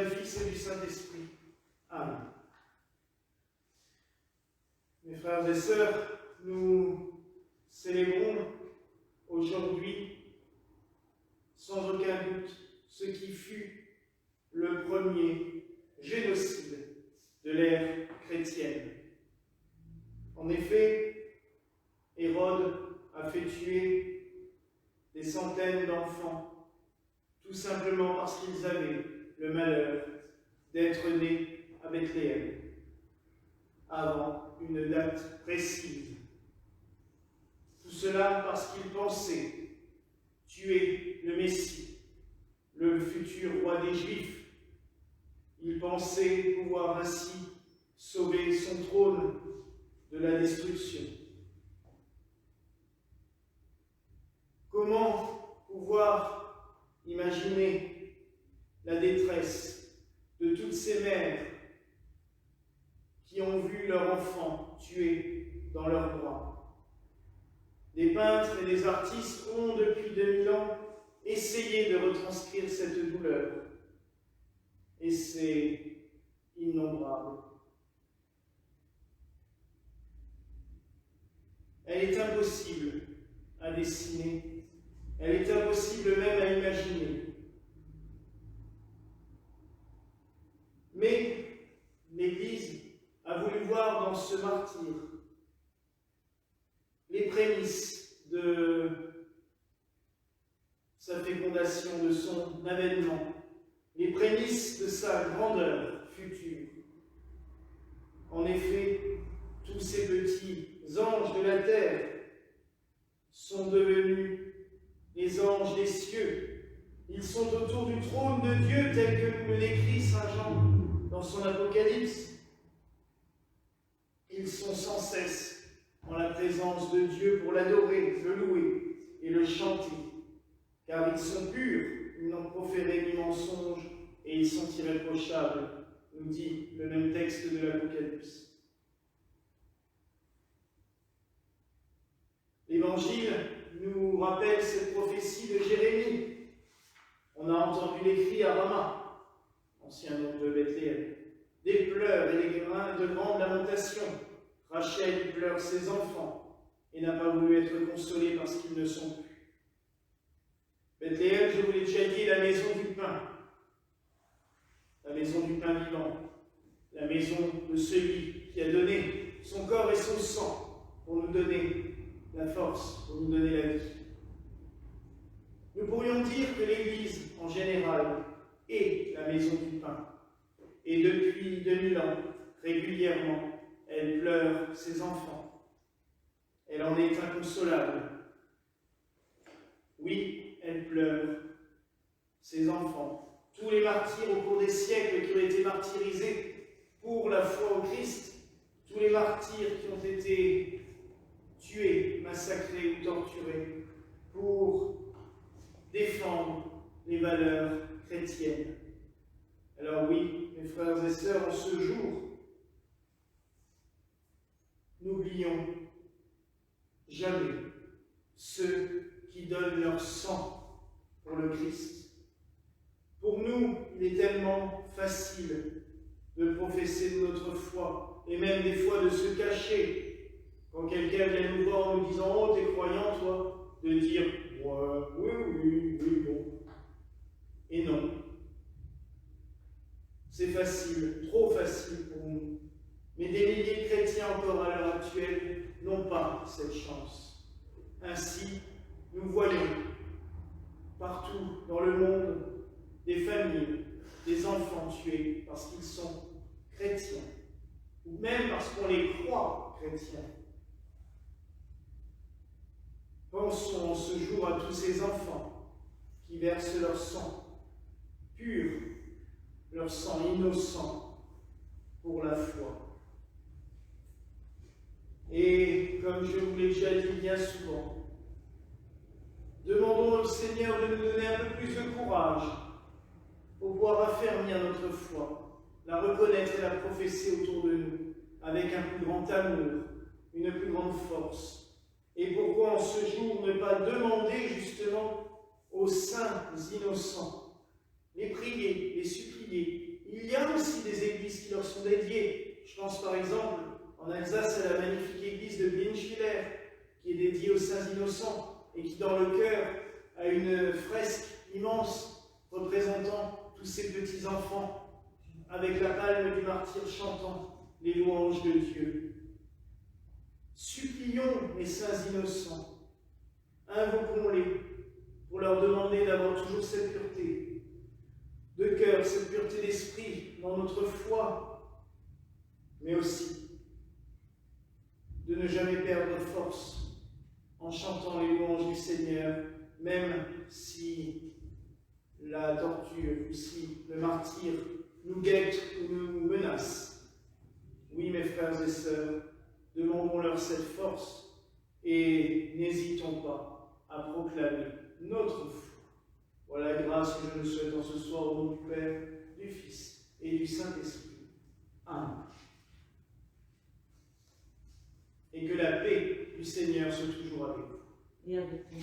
du Fils et du Saint-Esprit. Amen. Mes frères et sœurs, nous célébrons aujourd'hui, sans aucun doute, ce qui fut le premier génocide de l'ère chrétienne. En effet, Hérode a fait tuer des centaines d'enfants, tout simplement parce qu'ils avaient le malheur d'être nés à Bethléem, avant une date précise. Tout cela parce qu'ils pensaient tuer le Messie, le futur roi des Juifs. Ils pensaient pouvoir ainsi sauver son trône de la destruction. Comment pouvoir imaginer la détresse de toutes ces mères qui ont vu leur enfant tué dans leurs bras? Des peintres et des artistes ont, depuis 2000 ans, essayé de retranscrire cette douleur. Et c'est innombrable. Elle est impossible à dessiner, elle est impossible même à imaginer. Mais l'Église a voulu voir dans ce martyr les prémices de sa fécondation, de son avènement, les prémices de sa grandeur future. En effet, tous ces petits anges de la terre sont devenus les anges des cieux. Ils sont autour du trône de Dieu tel que nous le décrit saint Jean dans son Apocalypse. Ils sont sans cesse en la présence de Dieu pour l'adorer, le louer et le chanter, car ils sont purs, ils n'ont proféré ni mensonge et ils sont irréprochables, nous dit le même texte de l'Apocalypse. L'Évangile nous rappelle cette prophétie de Jérémie. On a entendu les cris à Rama, ancien nom de Bethléem, des pleurs et des de grandes lamentations. Rachel pleure ses enfants et n'a pas voulu être consolée parce qu'ils ne sont plus. Bethléem, je vous l'ai déjà dit, est la maison du pain. La maison du pain vivant. La maison de celui qui a donné son corps et son sang pour nous donner la force, pour nous donner la vie. Nous pourrions dire que l'Église, en général, est la maison du pain. Et depuis 2000 ans, régulièrement, elle pleure ses enfants. Elle en est inconsolable. Oui, elle pleure ses enfants. Tous les martyrs au cours des siècles qui ont été martyrisés pour la foi au Christ, tous les martyrs qui ont été tués, massacrés ou torturés pour défendre les valeurs chrétiennes. Alors oui, mes frères et sœurs, en ce jour, n'oublions jamais ceux qui donnent leur sang pour le Christ. Pour nous, il est tellement facile de professer notre foi, et même des fois de se cacher. Quand quelqu'un vient nous voir en nous disant « Oh, t'es croyant, toi ?» de dire « Ouais, oui, bon. » Et non. C'est facile, trop facile pour nous. Mais des milliers de chrétiens encore à l'heure actuelle n'ont pas cette chance. Ainsi, nous voyons partout dans le monde des familles, des enfants tués parce qu'ils sont chrétiens, ou même parce qu'on les croit chrétiens. Pensons en ce jour à tous ces enfants qui versent leur sang pur, leur sang innocent pour la foi. Et comme je vous l'ai déjà dit bien souvent, demandons au Seigneur de nous donner un peu plus de courage pour pouvoir affermir notre foi, la reconnaître et la professer autour de nous, avec un plus grand amour, une plus grande force. Et pourquoi en ce jour ne pas demander justement aux saints innocents, les prier, les supplier, des églises qui leur sont dédiées. Je pense par exemple en Alsace à la magnifique église de Bienenschwiller, qui est dédiée aux saints innocents et qui dans le chœur a une fresque immense représentant tous ces petits enfants avec la palme du martyr chantant les louanges de Dieu. Supplions les saints innocents, invoquons-les pour leur demander d'avoir toujours cette pureté de cœur, cette pureté d'esprit dans notre foi, mais aussi de ne jamais perdre force en chantant les louanges du Seigneur, même si la torture ou si le martyr nous guette ou nous menace. Oui, mes frères et sœurs, demandons-leur cette force et n'hésitons pas à proclamer notre foi. Voilà la grâce que je nous souhaite en ce soir au nom du Père, du Fils et du Saint-Esprit. Amen. Et que la paix du Seigneur soit toujours avec vous. Et avec nous.